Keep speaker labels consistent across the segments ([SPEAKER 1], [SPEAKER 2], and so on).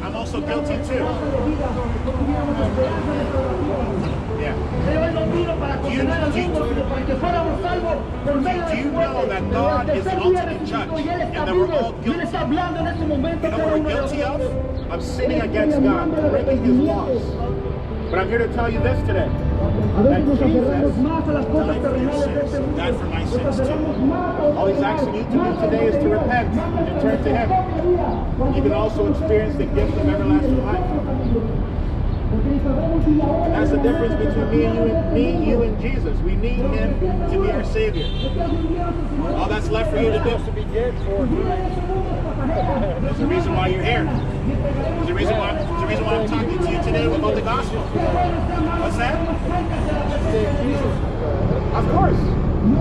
[SPEAKER 1] I'm also guilty too. Yeah. Do you know that God is the ultimate judge and that we're all guilty? You know what we're guilty of? Of sinning against God, breaking His laws. But I'm here to tell you this today, that Jesus died for your sins, died for my sins too. All He's asking you to do today is to repent and turn to Him. You can also experience the gift of everlasting life. And that's the difference between you and Jesus. We need Him to be our Savior. All that's left for you to do. There's a reason why you're here. There's a reason why I'm talking to you today about the gospel. What's that? Of course.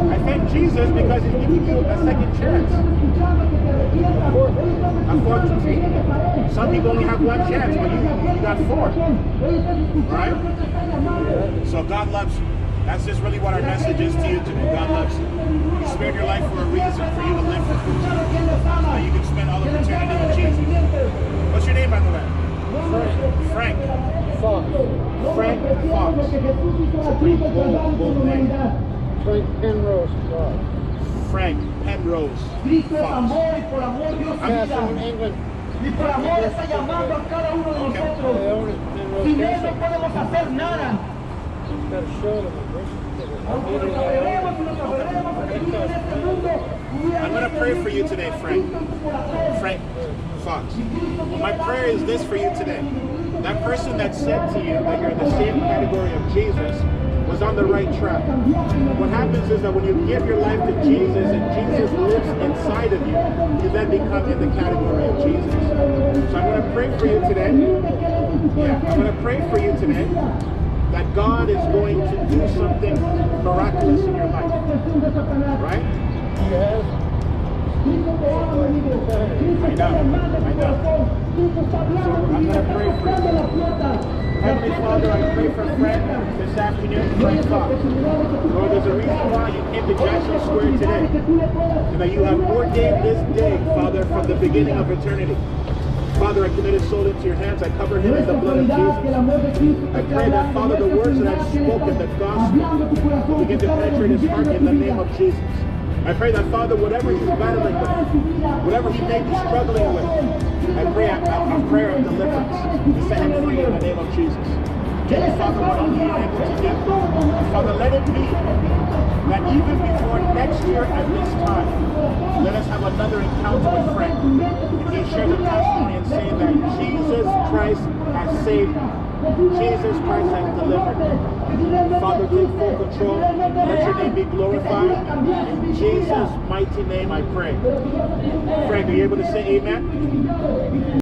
[SPEAKER 1] I thank Jesus because He's giving you a second chance. A fourth. Some people only have one chance, but you got four. Right? So God loves you. That's just really what our message is to you today. God loves you. He spared your life for a reason, for you to live for Him. So that you can spend all of eternity with Jesus. What's your name, by the way? Frank. Fox. Frank Fox. It's a pretty bold name.
[SPEAKER 2] Frank Penrose Fox.
[SPEAKER 1] Frank Penrose Fox.
[SPEAKER 2] I'm from England.
[SPEAKER 3] Y por amor está llamando a cada uno de nosotros. Sin Él no podemos hacer nada.
[SPEAKER 1] I'm going to pray for you today, Frank Fox. My prayer is this for you today. That person that said to you that you're in the same category of Jesus was on the right track. What happens is that when you give your life to Jesus and Jesus lives inside of you, you then become in the category of Jesus. So I'm going to pray for you today. Yeah, I'm going to pray for you today that God is going to do something miraculous in your life. Right?
[SPEAKER 2] Yes.
[SPEAKER 1] I know. So I'm going to pray for you. Heavenly Father, I pray for Frank this afternoon, Frank Fox. Lord, there's a reason why you came to Jackson Square today, and that you have ordained this day, Father, from the beginning of eternity. Father, I commit his soul into your hands. I cover him in the blood of Jesus. I pray that, Father, the words that I've spoken, the gospel, will begin to penetrate his heart in the name of Jesus. I pray that, Father, whatever he's battling with, whatever he may be struggling with, I pray a prayer of deliverance to set him free in the name of Jesus. Give me, Father, what only you're able to do. Father, let it be that even before next year at this time, let us have another encounter with Frank. And he shares a testimony and saying that Jesus Christ has saved me. Jesus Christ has delivered me. Father, take full control. Let your name be glorified. In Jesus' mighty name I pray. Frank, are you able to say amen?